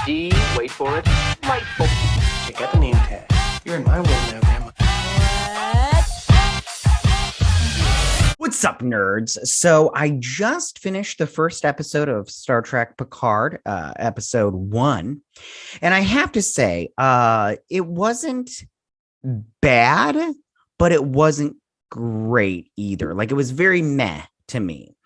D, wait for it, delightful. Check out the name tag. You're in my world now, Grandma. What's up, nerds? So I just finished the first episode of Star Trek Picard, episode 1. And I have to say, it wasn't bad, but it wasn't great either. Like, it was very meh to me.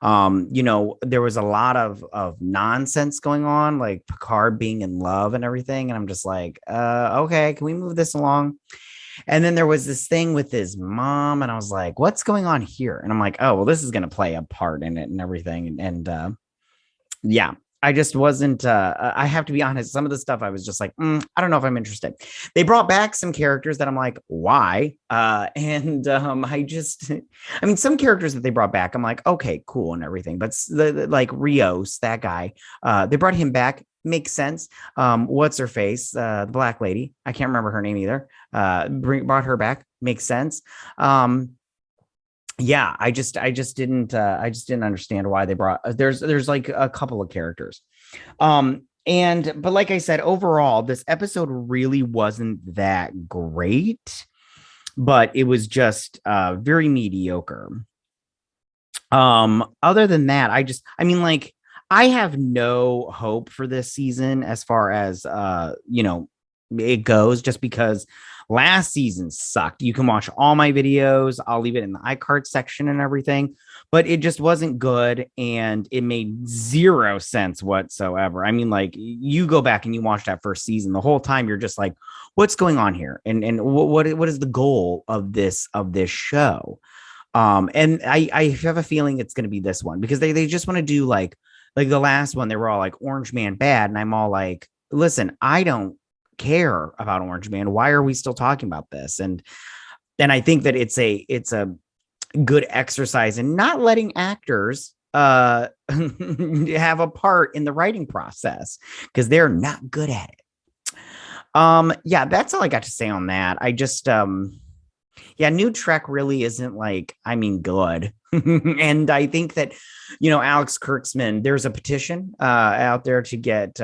There was a lot of nonsense going on, like Picard being in love and everything. And I'm just like, okay, can we move this along? And then there was this thing with his mom, and I was like, what's going on here? And I'm like, oh, well, this is going to play a part in it and everything. And yeah, I just wasn't, I have to be honest. Some of the stuff I was just like, I don't know if I'm interested. They brought back some characters that I'm like, why? I mean, some characters that they brought back, I'm like, okay, cool and everything. But like Rios, that guy, they brought him back. Makes sense. What's her face? The black lady. I can't remember her name either. Brought her back. Makes sense. Yeah, I just didn't understand why they brought there's like a couple of characters. But like I said, overall, this episode really wasn't that great, but it was just very mediocre. Other than that, I have no hope for this season as far as it goes, just because last season sucked. You can watch all my videos. I'll leave it in the iCard section and everything, but it just wasn't good, and it made zero sense whatsoever. I mean, like, you go back and you watch that first season, the whole time you're just like, what's going on here? And what is the goal of this show? And I have a feeling it's going to be this one, because they just want to do like the last one. They were all like, Orange Man bad, and I'm all like, listen, I don't care about Orange Man. Why are we still talking about this? And I think that it's a good exercise in not letting actors have a part in the writing process, because they're not good at it. Yeah, that's all I got to say on that. I just new Trek really isn't good. And I think that, Alex Kurtzman, there's a petition out there to get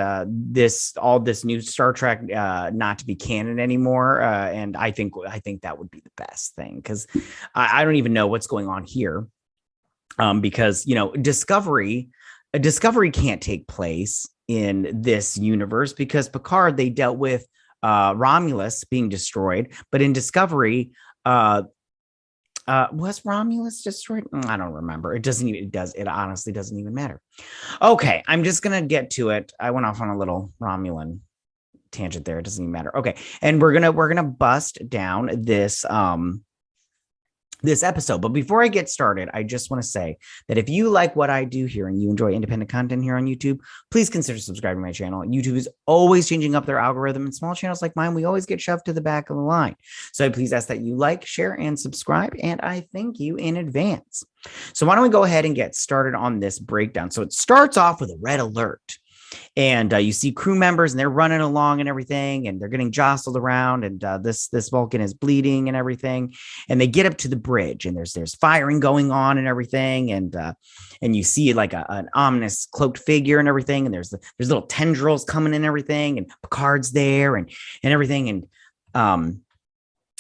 all this new Star Trek not to be canon anymore. And I think that would be the best thing, because I don't even know what's going on here. Because, Discovery can't take place in this universe, because Picard, they dealt with Romulus being destroyed, but in Discovery, was Romulus destroyed? I don't remember. It honestly doesn't even matter. Okay, I'm just gonna get to it. I went off on a little Romulan tangent there. It doesn't even matter. Okay, and we're gonna bust down this episode. But before I get started, I just want to say that if you like what I do here and you enjoy independent content here on YouTube, please consider subscribing to my channel. YouTube is always changing up their algorithm, and small channels like mine, we always get shoved to the back of the line. So I please ask that you like, share, and subscribe, and I thank you in advance. So why don't we go ahead and get started on this breakdown? So it starts off with a red alert. And you see crew members, and they're running along and everything, and they're getting jostled around, and this Vulcan is bleeding and everything. And they get up to the bridge, and there's firing going on and everything, and you see like an ominous cloaked figure and everything, and there's little tendrils coming and everything, and Picard's there and everything, and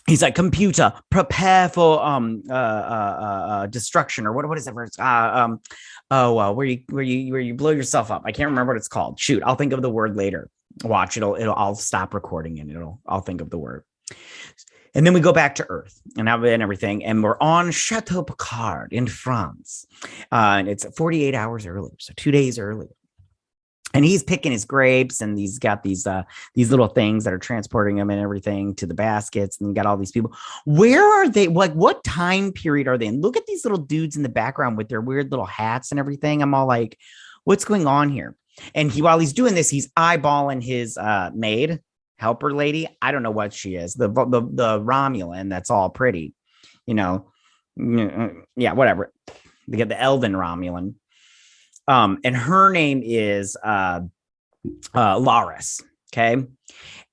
he's like, computer, prepare for destruction, or what is it? Where you blow yourself up. I can't remember what it's called. Shoot, I'll think of the word later. Watch, I'll stop recording and I'll think of the word. And then we go back to Earth and everything, and we're on Chateau Picard in France. And it's 48 hours earlier, so 2 days earlier. And he's picking his grapes, and he's got these little things that are transporting him and everything to the baskets. And you got all these people. Where are they? Like, what time period are they in? Look at these little dudes in the background with their weird little hats and everything. I'm all like, what's going on here? And while he's doing this, he's eyeballing his maid, helper lady. I don't know what she is. The Romulan that's all pretty, yeah, whatever. They get the Elven Romulan. And her name is Laris. Okay.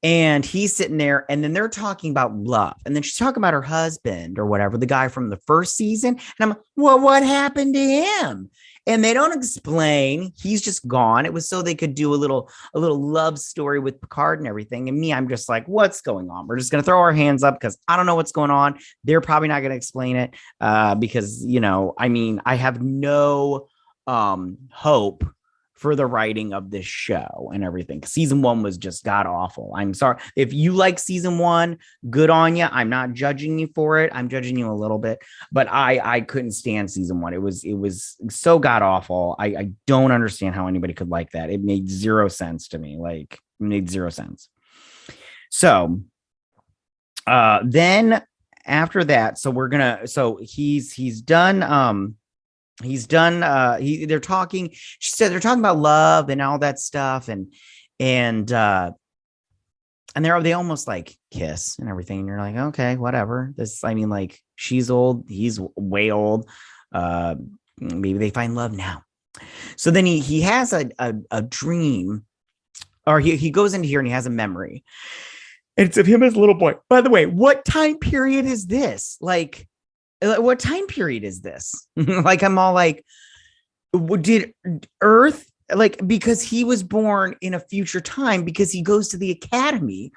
And he's sitting there, and then they're talking about love. And then she's talking about her husband or whatever, the guy from the first season. And I'm like, well, what happened to him? and they don't explain. He's just gone. It was so they could do a little love story with Picard and everything. And me, I'm just like, what's going on? We're just gonna throw our hands up because I don't know what's going on. They're probably not gonna explain it because I mean, I have no hope for the writing of this show and everything. Season 1 was just god awful. I'm sorry if you like season 1, good on you. I'm not judging you for it. I'm judging you a little bit, but I couldn't stand season 1. It was so god awful. I don't understand how anybody could like that. It made zero sense to me. Like, it made zero sense. So then after that, so he's done. They're talking. She said they're talking about love and all that stuff, and they almost like kiss and everything. And you're like, okay, whatever. I mean, like, she's old, he's way old. Maybe they find love now. So then he has a dream, or he goes into here and he has a memory. And it's of him as a little boy. By the way, what time period is this? Like, what time period is this? Like, I'm all like, did Earth, like, because he was born in a future time because he goes to the academy,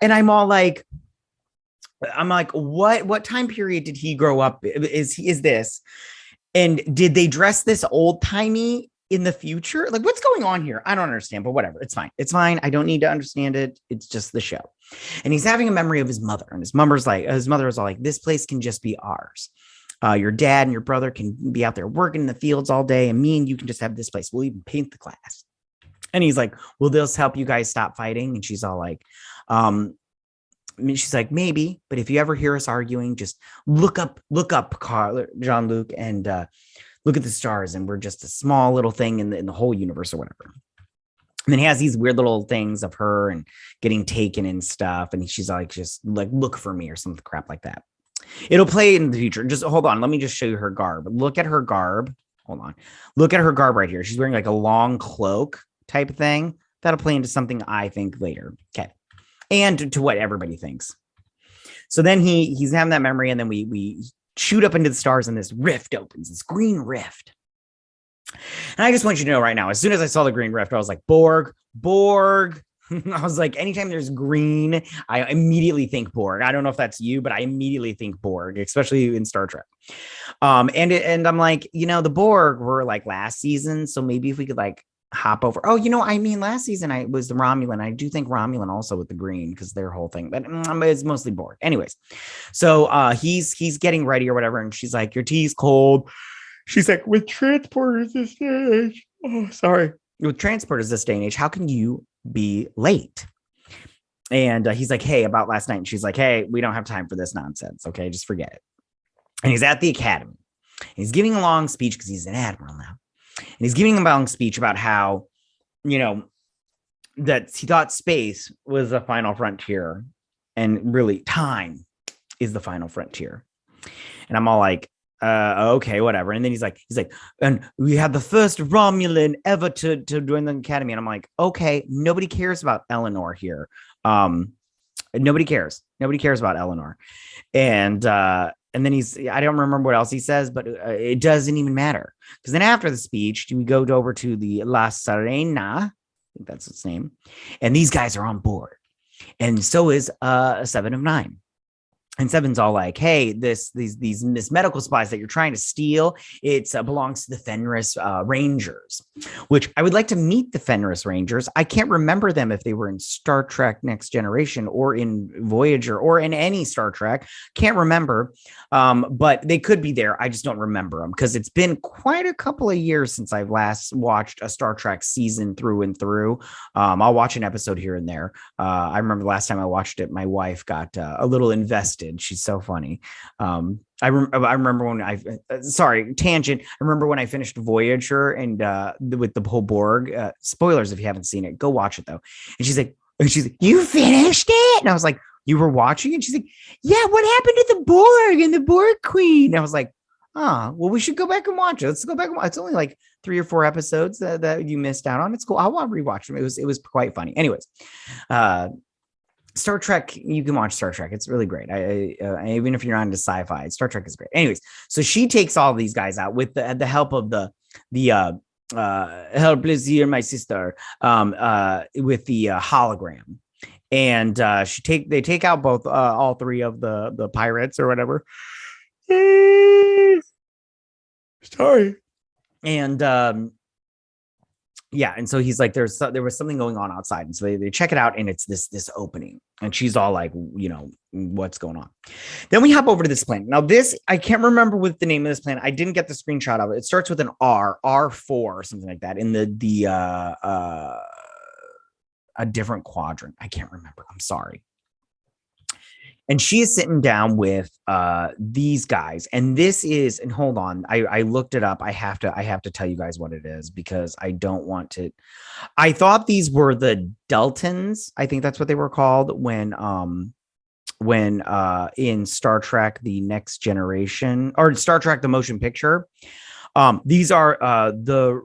and I'm like, what time period did he grow up? Is this? And did they dress this old timey in the future? Like, what's going on here? I don't understand, but whatever. It's fine. It's fine. I don't need to understand it. It's just the show. And he's having a memory of his mother, and his mother is all like, this place can just be ours. Your dad and your brother can be out there working in the fields all day, and me and you can just have this place. We'll even paint the glass. And he's like, will this help you guys stop fighting? And she's all like, she's like, maybe, but if you ever hear us arguing, just look up Picard, Jean-Luc, and look at the stars, and we're just a small little thing in the whole universe or whatever. And then he has these weird little things of her and getting taken and stuff. And she's like, just like, look for me or some crap like that. It'll play in the future. Just hold on. Let me just show you her garb. Look at her garb. Hold on. Look at her garb right here. She's wearing like a long cloak type of thing. That'll play into something I think later. Okay. And to what everybody thinks. So then he's having that memory. And then we shoot up into the stars, and this rift opens, this green rift. And I just want you to know right now, as soon as I saw the green rift, I was like, Borg. I was like, anytime there's green, I immediately think Borg. I don't know if that's you, but I immediately think Borg, especially in Star Trek. And I'm like, the Borg were like last season. So maybe if we could like hop over. Oh, I mean, last season I was the Romulan. I do think Romulan also with the green because their whole thing, but it's mostly Borg. Anyways, so he's getting ready or whatever, and she's like, your tea's cold. She's like, with transporters this day and age. Oh, sorry. With transporters this day and age, how can you be late? And he's like, hey, about last night. And she's like, hey, we don't have time for this nonsense. Okay, just forget it. And he's at the academy. He's giving a long speech because he's an admiral now. And he's giving a long speech about how, that he thought space was the final frontier. And really, time is the final frontier. And I'm all like, okay, whatever. And then he's like, and we had the first Romulan ever to join the academy. And I'm like, okay, nobody cares about Eleanor here. Nobody cares about Eleanor. And then I don't remember what else he says, but it doesn't even matter. Because then after the speech, we go over to the La Serena. I think that's its name. And these guys are on board. And so is 7 of 9. And Seven's all like, hey, this medical supplies that you're trying to steal, it belongs to the Fenris Rangers, which I would like to meet the Fenris Rangers. I can't remember them if they were in Star Trek Next Generation or in Voyager or in any Star Trek. Can't remember, but they could be there. I just don't remember them because it's been quite a couple of years since I've last watched a Star Trek season through and through. I'll watch an episode here and there. I remember the last time I watched it, my wife got a little invested. She's so funny. I remember when sorry, tangent. I remember when I finished Voyager and with the whole Borg, spoilers if you haven't seen it, go watch it though. And she's like, you finished it? And I was like, you were watching it? And she's like, yeah, what happened to the Borg and the Borg Queen? And I was like, well, we should go back and watch it. Let's go back and watch. It's only like 3 or 4 episodes that you missed out on. It's cool. I'll rewatch them. It was quite funny. Anyways, Star Trek, you can watch Star Trek. It's really great. Even if you're not into sci-fi, Star Trek is great. Anyways, so she takes all these guys out with the help of the help, please hear my sister, with the hologram. And they take out both all three of the pirates or whatever. Sorry. And yeah, and so he's like, there was something going on outside, and so they check it out, and it's this opening, and she's all like, what's going on? Then we hop over to this planet. Now this, I can't remember what the name of this planet. I didn't get the screenshot of it. It starts with an R4 or something like that in the a different quadrant. I can't remember. I'm sorry. And she is sitting down with these guys, and this is, and hold on, I looked it up. I have to tell you guys what it is, because I don't want to. I thought these were the Deltans. I think that's what they were called when in Star Trek: The Next Generation, or Star Trek: The Motion Picture. These are the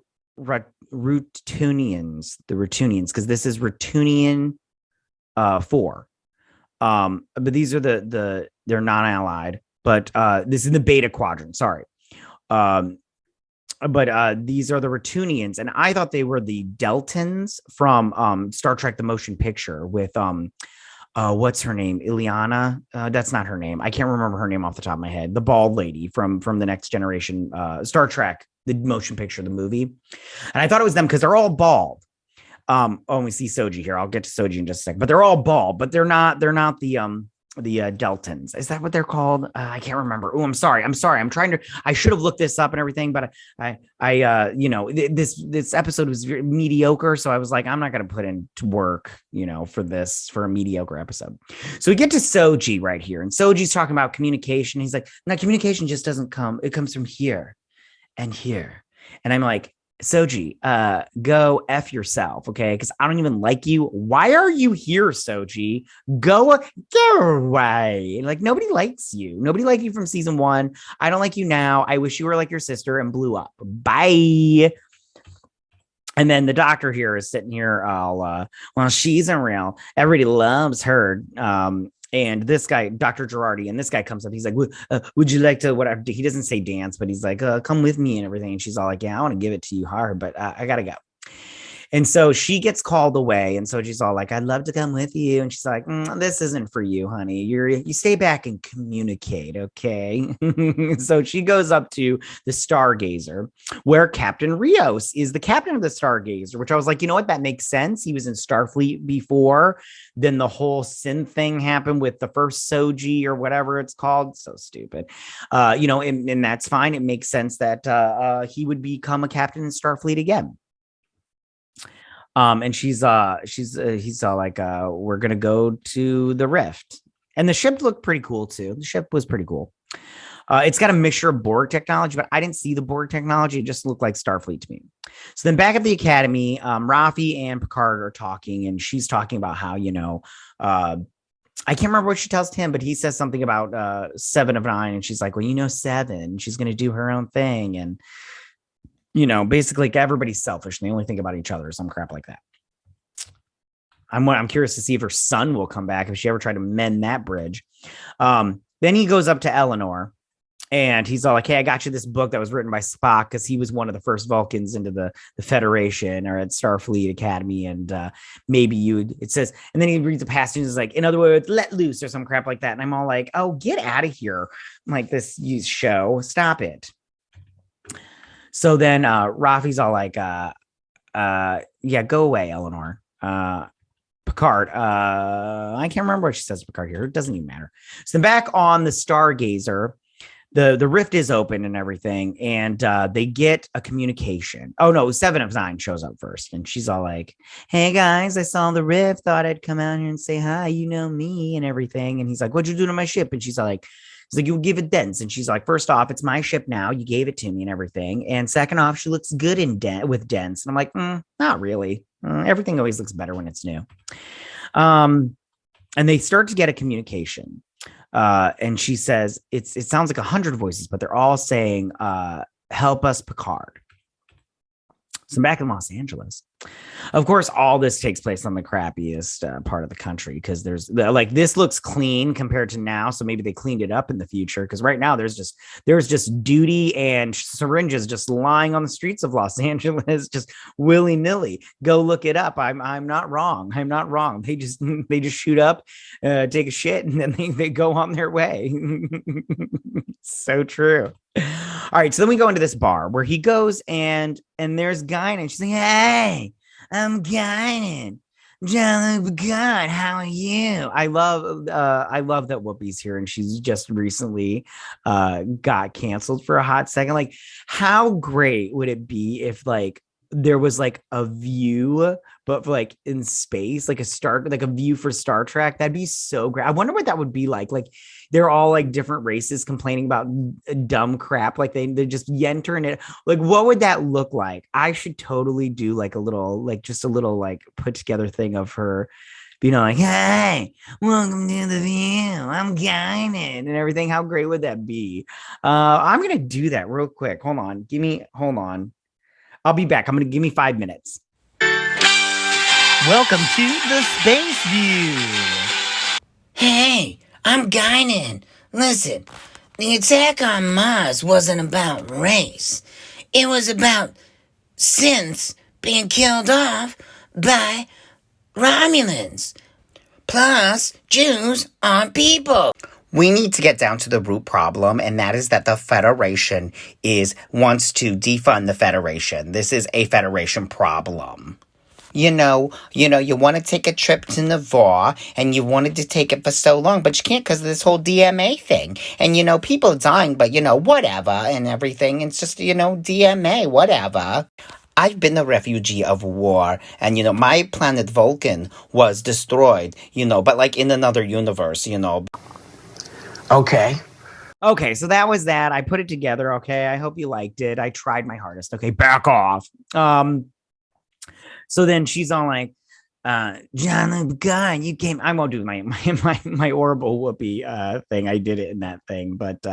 Rutunians, because this is Rutunian 4. But these are they're non-allied, but this is the Beta Quadrant. Sorry. But these are the Rutunians, and I thought they were the Deltans from Star Trek: The Motion Picture with what's her name? Ileana. That's not her name. I can't remember her name off the top of my head. The bald lady from the Next Generation, Star Trek, the motion picture, the movie. And I thought it was them because they're all bald. We see Soji here. I'll get to Soji in just a second, but they're all bald, but they're not the Deltans. Is that what they're called? I can't remember. Oh, I'm sorry. I should have looked this up and everything, but this episode was very mediocre. So I was like, I'm not going to put in to work, for a mediocre episode. So we get to Soji right here, and Soji's talking about communication. He's like, no, communication just doesn't come. It comes from here and here. And I'm like, Soji, go F yourself, okay? Because I don't even like you. Why are you here, Soji? Go away. Like, nobody likes you. Nobody liked you from season 1. I don't like you now. I wish you were like your sister and blew up. Bye. And then the doctor here is sitting here all, well, she's unreal. Everybody loves her. And this guy, Dr. Girardi, and this guy comes up. He's like, would you like to, whatever? He doesn't say dance, but he's like, come with me and everything. And she's all like, yeah, I want to give it to you hard, but I got to go. And so she gets called away. And so she's all like, I'd love to come with you. And she's like, this isn't for you, honey. You stay back and communicate. Okay. So she goes up to the Stargazer, where Captain Rios is the captain of the Stargazer, which I was like, you know what? That makes sense. He was in Starfleet before. Then the whole Sin thing happened with the first Soji or whatever it's called. So stupid. And that's fine. It makes sense that he would become a captain in Starfleet again. And he's all like, we're going to go to the Rift. And the ship looked pretty cool too. The ship was pretty cool. It's got a mixture of Borg technology, but I didn't see the Borg technology. It just looked like Starfleet to me. So then back at the Academy, Raffi and Picard are talking, and she's talking about how, I can't remember what she tells Tim, but he says something about 7 of 9. And she's like, well, 7, she's going to do her own thing. And, basically everybody's selfish. And they only think about each other, some crap like that. I'm curious to see if her son will come back, if she ever tried to mend that bridge. Then he goes up to Eleanor, and he's all like, hey, I got you this book that was written by Spock, because he was one of the first Vulcans into the Federation or at Starfleet Academy. And it says, and then he reads the passage and is like, in other words, let loose or some crap like that. And I'm all like, oh, get out of here. I'm like, this show, stop it. So then Rafi's all like, yeah, go away, Eleanor. Picard, I can't remember what she says to Picard here. It doesn't even matter. So then back on the Stargazer, the rift is open and everything, and they get a communication. Oh no, 7 of 9 shows up first, and she's all like, hey guys, I saw the rift, thought I'd come out here and say hi, me and everything. And he's like, what'd you do to my ship? And she's like, you give it dents. And she's like, first off, it's my ship now. You gave it to me and everything. And second off, she looks good with dents. And I'm like, not really. Everything always looks better when it's new. And they start to get a communication. And she says, it sounds like 100 voices, but they're all saying, help us, Picard. So back in Los Angeles, Of course, all this takes place on the crappiest part of the country because like this looks clean compared to now. So maybe they cleaned it up in the future because right now there's just duty and syringes just lying on the streets of Los Angeles, just willy nilly. Go look it up. I'm not wrong. I'm not wrong. They just shoot up, take a shit, and then they go on their way. So true. All right, so then we go into this bar where he goes and there's Guinan, and she's like, "Hey, I'm Guinan. Jean-Luc Picard, how are you?" I love that Whoopi's here, and she's just recently got canceled for a hot second. Like, how great would it be if like there was like a view, but for, like in space, like a view for Star Trek? That'd be so great. I wonder what that would be like. Like they're all like different races complaining about dumb crap. Like they just enter in it. Like, what would that look like? I should totally do like a little like put together thing of her, like, "Hey, welcome to the view. I'm Guinan," and everything. How great would that be? I'm gonna do that real quick. Hold on. I'll be back. Give me 5 minutes. Welcome to the Space View. Hey, I'm Guinan. Listen, the attack on Mars wasn't about race. It was about synths being killed off by Romulans. Plus, Jews aren't people. We need to get down to the root problem, and that is that the Federation wants to defund the Federation. This is a Federation problem. You want to take a trip to Navarre, and you wanted to take it for so long, but you can't because of this whole DMA thing. And, people are dying, but, whatever, and everything. It's just, DMA, whatever. I've been a refugee of war, and, my planet Vulcan was destroyed, but, like, in another universe, Okay. Okay, so that was that. I put it together. Okay, I hope you liked it. I tried my hardest. Okay, back off. So then she's all like, "Jean-Luc Picard, you came." I won't do my horrible Whoopi thing. I did it in that thing, but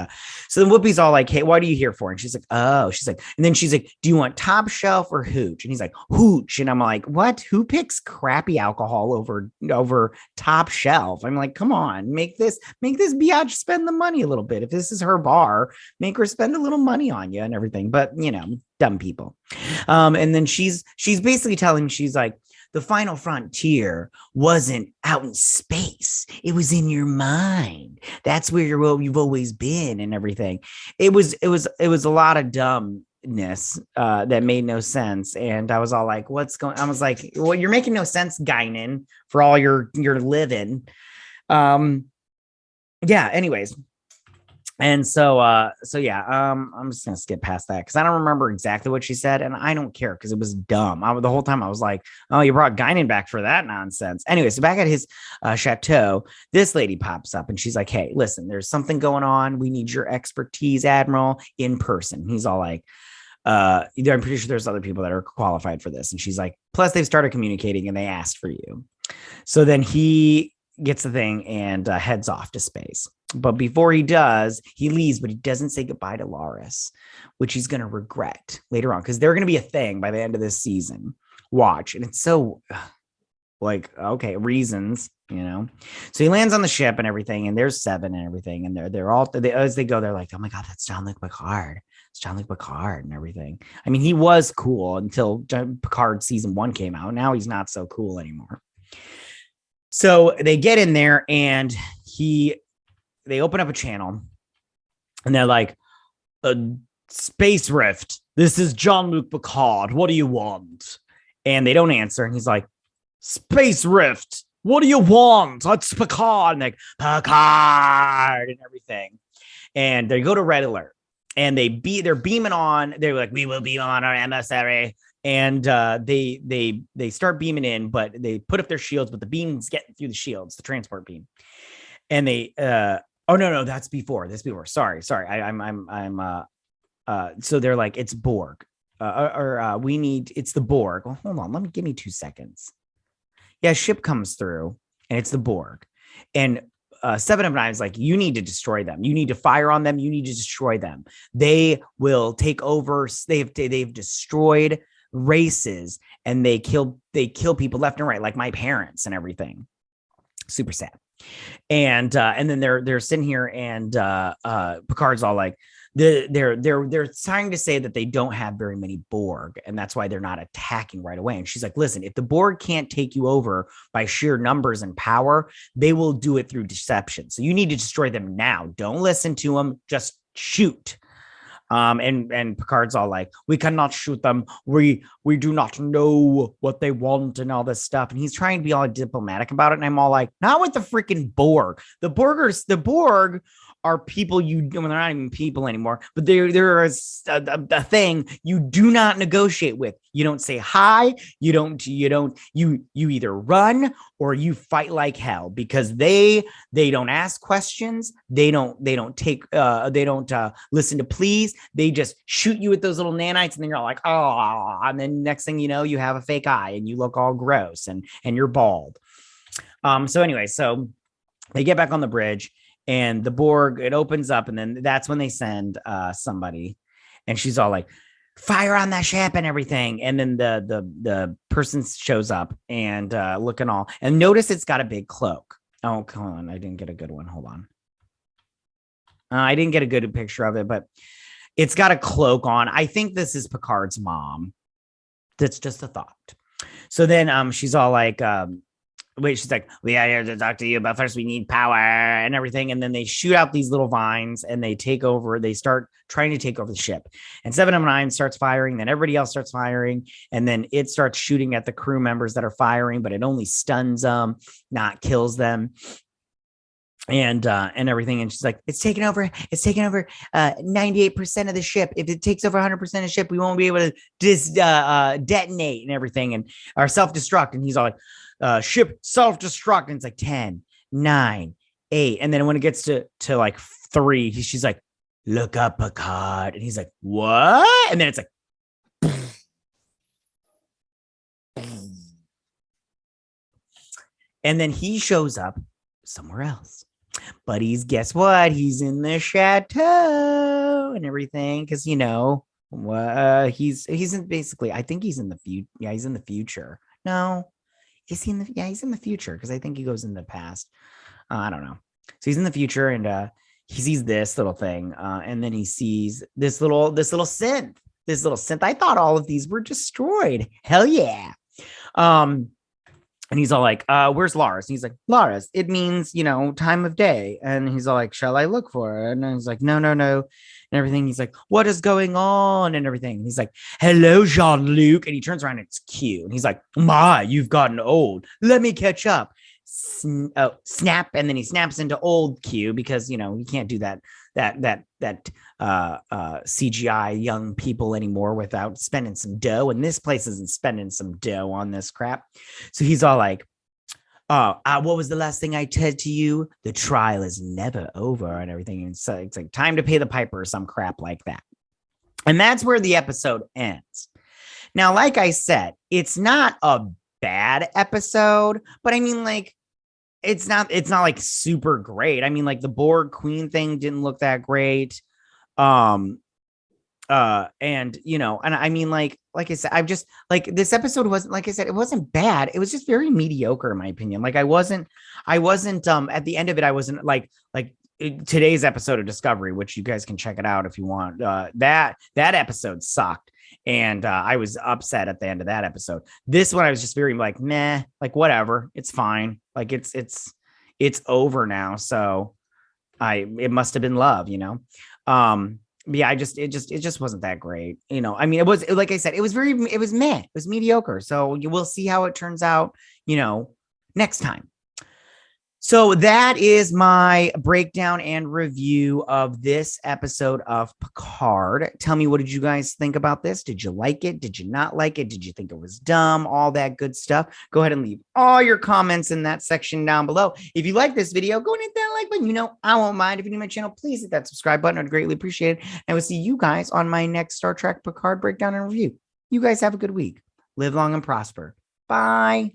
so then Whoopi's all like, "Hey, what are you here for?" And she's like, "Oh," and then she's like, "Do you want top shelf or hooch?" And he's like, "Hooch." And I'm like, "What? Who picks crappy alcohol over top shelf?" I'm like, "Come on, make this biatch spend the money a little bit. If this is her bar, make her spend a little money on you and everything." But dumb people. And then she's basically telling me, she's like, "The final frontier wasn't out in space. It was in your mind. That's where you've always been," and everything. It was a lot of dumbness that made no sense. And I was all like, I was like, "Well, you're making no sense, Guinan, for all your living." Yeah, anyways. And so yeah, I'm just gonna skip past that because I don't remember exactly what she said, and I don't care because it was dumb. The whole time I was like, "Oh, you brought Guinan back for that nonsense." Anyway, so back at his chateau, this lady pops up and she's like, "Hey, listen, there's something going on. We need your expertise, Admiral, in person." He's all like, "I'm pretty sure there's other people that are qualified for this." And she's like, "Plus, they've started communicating and they asked for you." So then he gets the thing and heads off to space. But before he does, he leaves, but he doesn't say goodbye to Laris, which he's going to regret later on because they're going to be a thing by the end of this season. Watch. And it's so like, okay, reasons, So he lands on the ship and everything, and there's Seven and everything. And they're all, as they go, they're like, "Oh my God, that's Jean-Luc Picard. It's Jean-Luc Picard," and everything. I mean, he was cool until Picard season 1 came out. Now he's not so cool anymore. So they get in there and they open up a channel and they're like, "A space rift. This is Jean-Luc Picard. What do you want?" And they don't answer. And he's like, "Space rift. What do you want? It's Picard." And like, "Picard," and everything. And they go to red alert and they're beaming on. They're like, "We will beam on our emissary." And they start beaming in, but they put up their shields, but the beam's getting through the shields, the transport beam. And they oh no, that's before. Sorry. So they're like, "It's Borg. It's the Borg." Well, hold on, give me 2 seconds. Yeah, ship comes through and it's the Borg. And Seven of Nines like, "You need to destroy them. You need to fire on them. You need to destroy them. They will take over. They've destroyed races, and they kill people left and right, like my parents and everything. Super sad. And then they're sitting here, and Picard's all like, they're trying to say that they don't have very many Borg, and that's why they're not attacking right away. And she's like, listen, if the Borg can't take you over by sheer numbers and power, they will do it through deception. So you need to destroy them now. Don't listen to them, just shoot. And Picard's all like, we cannot shoot them. We do not know what they want and all this stuff. And he's trying to be all diplomatic about it. And I'm all like, not with the freaking Borg. The Borg are people they're not even people anymore, but there is a thing you do not negotiate with. You don't say hi. You either run or you fight like hell, because they don't ask questions. They don't listen to please. They just shoot you with those little nanites, and then you're all like, oh, and then next thing you know, you have a fake eye and you look all gross and you're bald. So anyway, so they get back on the bridge. And the Borg, it opens up, and then that's when they send somebody, and she's all like, fire on that ship and everything. And then the person shows up and looking all, and notice it's got a big cloak. Oh, come on. I didn't get a good one. Hold on. I didn't get a good picture of it, but it's got a cloak on. I think this is Picard's mom. That's just a thought. So then she's all like, she's like, we are here to talk to you, but first we need power and everything. And then they shoot out these little vines, and they take over. They start trying to take over the ship. And 7 of 9 starts firing. Then everybody else starts firing. And then it starts shooting at the crew members that are firing, but it only stuns them, not kills them. And everything. And she's like, it's taken over 98% of the ship. If it takes over 100% of the ship, we won't be able to detonate and everything, and our self-destruct. And he's all like, ship self-destruct. And it's like 10, 9, 8. And then when it gets to like 3, she's like, look up, Picard. And he's like, what? And then it's like, and then he shows up somewhere else. But guess what? He's in the chateau and everything. Cause he's in basically, I think he's in the future. Yeah, he's in the future. No. Is he in the? Yeah, he's in the future, because I think he goes in the past. I don't know. So he's in the future, and he sees this little thing, and then he sees this little synth. I thought all of these were destroyed. Hell yeah. And he's all like, where's Lars? And he's like, Lars, it means, time of day. And he's all like, shall I look for it? And he's like, no. And everything. He's like, what is going on? And everything. And he's like, hello, Jean-Luc. And he turns around, and it's Q. And he's like, my, you've gotten old. Let me catch up. Snap. And then he snaps into old Q, because, he can't do that CGI young people anymore without spending some dough. And this place isn't spending some dough on this crap. So he's all like, what was the last thing I said to you? The trial is never over and everything. And so it's like time to pay the piper or some crap like that. And that's where the episode ends. Now, like I said, it's not a bad episode, but I mean, like, it's not like super great. I mean, like the Borg Queen thing didn't look that great. And I mean, like I said, I've just like, this episode wasn't, like I said, it wasn't bad. It was just very mediocre in my opinion. Like I wasn't at the end of it, I wasn't like today's episode of Discovery, which you guys can check it out if you want. That episode sucked. And I was upset at the end of that episode. This one, I was just very like, meh, like whatever, it's fine. Like it's over now. So it must have been love, yeah, it just wasn't that great. I mean, it was, like I said, it was meh. It was mediocre. So you will see how it turns out, next time. So that is my breakdown and review of this episode of Picard. Tell me, what did you guys think about this? Did you like it? Did you not like it? Did you think it was dumb? All that good stuff. Go ahead and leave all your comments in that section down below. If you like this video, go and hit that like button. I won't mind. If you're new to my channel, please hit that subscribe button. I'd greatly appreciate it. And I will see you guys on my next Star Trek Picard breakdown and review. You guys have a good week. Live long and prosper. Bye.